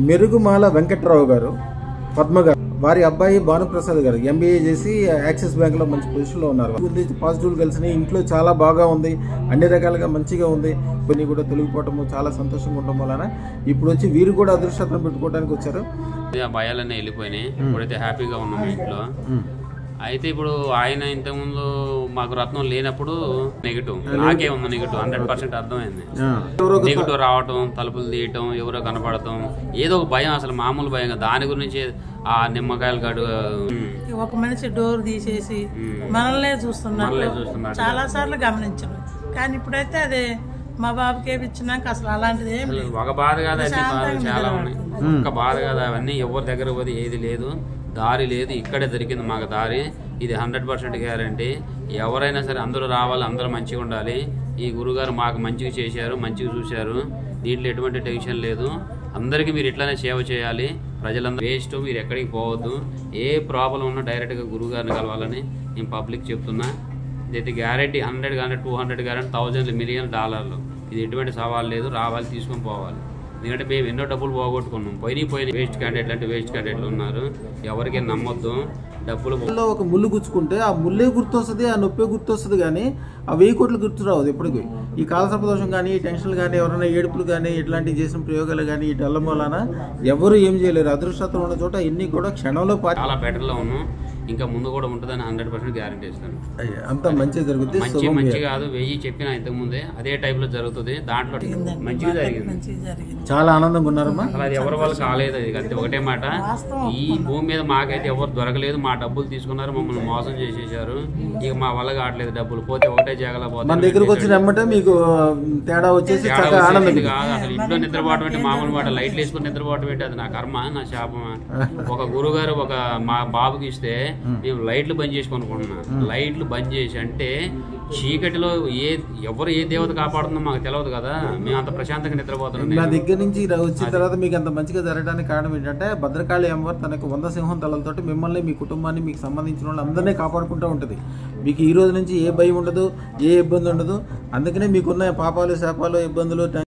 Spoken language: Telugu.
మెరుగుమాల వెంకట్రావు గారు, పద్మ గారు, వారి అబ్బాయి భానుప్రసాద్ గారు ఎంబీఏ చేసి యాక్సిస్ బ్యాంక్ లో మంచి పొజిషన్ లో ఉన్నారు. పాజిటివ్ కలిసినాయి. ఇంట్లో చాలా బాగా ఉంది, అన్ని రకాలుగా మంచిగా ఉంది. కొన్ని కూడా తొలగిపోవటము చాలా సంతోషంగా ఉండడం వలన ఇప్పుడు వచ్చి వీరు కూడా అదృష్టం పెట్టుకోవడానికి వచ్చారు. భయాలన్నీ వెళ్ళిపోయినాయి. ఇప్పుడైతే హ్యాపీగా ఉన్నాం ఇంట్లో. అయితే ఇప్పుడు ఆయన ఇంతకుముందు మాకు రత్నం లేనప్పుడు నెగిటివ్, నాకే ఉంది నెగిటివ్, 100% అర్థమైంది. నెగిటివ్ రావటం, తలుపులు తీయటం, ఎవరో కనపడటం, ఏదో ఒక భయం, అసలు మామూలు భయం. దాని గురించి ఆ నిమ్మకాయలు కాడు ఒక మనిషి డోర్ తీసేసి మనల్నే చూస్తున్నారు చాలా సార్లు గమనించారు. కానీ ఇప్పుడైతే అదే మా బాబుకి ఏమిచ్చినాక అసలు అలాంటిది ఏం లేదు. ఒక బాధ కాదు, అన్ని బాధలు చాలా ఉన్నాయి. ఒక్క బాధ కాదు, అవన్నీ ఎవరి దగ్గర పోతే ఏది లేదు, దారి లేదు. ఇక్కడే దొరికింది మాకు దారి. ఇది 100% గ్యారంటీ. ఎవరైనా సరే అందరూ రావాలి, అందరూ మంచిగా ఉండాలి. ఈ గురుగారు మాకు మంచిగా చేశారు, మంచిగా చూశారు. దీంట్లో ఎటువంటి టెన్షన్ లేదు. అందరికీ మీరు ఇట్లానే సేవ చేయాలి. ప్రజలందరూ వేస్ట్, మీరు ఎక్కడికి పోవద్దు. ఏ ప్రాబ్లం ఉన్నా డైరెక్ట్గా గురుగారిని కలవాలని నేను పబ్లిక్ చెప్తున్నా. ఇదైతే గ్యారెంటీ 100 కానీ 200 కానీ $1,000 మిలియన్. ఇది ఎటువంటి సవాల్ లేదు. రావాలి, తీసుకొని పోవాలి. ఎందుకంటే మేము ఎన్నో డబ్బులు పోగొట్టుకున్నాం. పోయిన వేస్ట్ క్యాండిడేట్లు అంటే వేస్ట్ క్యాండిడేట్లు ఉన్నారు. ఎవరికి నమ్మొద్దు. డబ్బులు ఒక ముళ్ళు గుచ్చుకుంటే ఆ ముల్లే గుర్తొస్తుంది, ఆ నొప్పే గుర్తొస్తుంది, కానీ ఆ 1000 కోట్లు గుర్తు రావద్దు ఎప్పటికీ. ఈ కాలసర్పదోషం కానీ, ఈ టెన్షన్లు కానీ, ఎవరైనా ఏడుపులు కానీ, ఇట్లాంటివి చేసిన ప్రయోగాలు కానీ, ఈ డల్ల మూలాన ఎవరు ఏం చేయలేరు. అదృష్టం ఉన్న చోట ఇన్ని కూడా క్షణంలో చాలా బెటర్లో ఉన్నాం. ఇంకా ముందు కూడా ఉంటుందని 100% గ్యారంటీ ఇస్తాను. అంత మంచిగా జరుగుతుంది. మంచి కాదు, 1000 చెప్పిన ఇంతకు ముందే అదే టైప్ లో జరుగుతుంది. దాంట్లో మంచిగా జరిగింది. చాలా ఆనందంగా ఉన్నారమ్మా. అలా అది ఎవరి వల్ల కాలేదు. అది అంతే, ఒకటే మాట. ఈ భూమి మీద మాకైతే ఎవరు దొరకలేదు. మా డబ్బులు తీసుకున్నారు, మమ్మల్ని మోసం చేసేసారు. ఇక మా వల్ల కావట్లేదు. డబ్బులు పోతే ఒకటే జాగలా పోతే మన దగ్గరకు వచ్చినమ్మంటే మీకు తేడా వచ్చేసి కాదు. అసలు ఇంట్లో నిద్రపోవటం అంటే మామూలు మాట. లైట్లు వేసుకుని నిద్రపోవటం ఏంటి? అది నా కర్మ, నా శాపమా? ఒక గురుగారు ఒక మా బాబుకి ఇస్తే మేము లైట్లు బంద్ చేసి కొనుక్కుంటున్నాం. లైట్లు బంద్ చేసి అంటే చీకటిలో ఎవరు ఏ దేవత కాపాడుతుందో మాకు తెలియదు కదా. మేము అంత ప్రశాంతంగా నిద్రపోతున్నాం. నా దగ్గర నుంచి వచ్చిన తర్వాత మీకు అంత మంచిగా జరగడానికి కారణం ఏంటంటే భద్రకాళి అమ్మవారు తనకు 100 సింహం తలలతోటి మిమ్మల్ని, మీ కుటుంబాన్ని, మీకు సంబంధించిన వాళ్ళు అందరినీ కాపాడుకుంటూ ఉంటుంది. మీకు ఈ రోజు నుంచి ఏ భయం ఉండదు, ఏ ఇబ్బంది ఉండదు. అందుకనే మీకున్న పాపాలు, శాపాలు, ఇబ్బందులు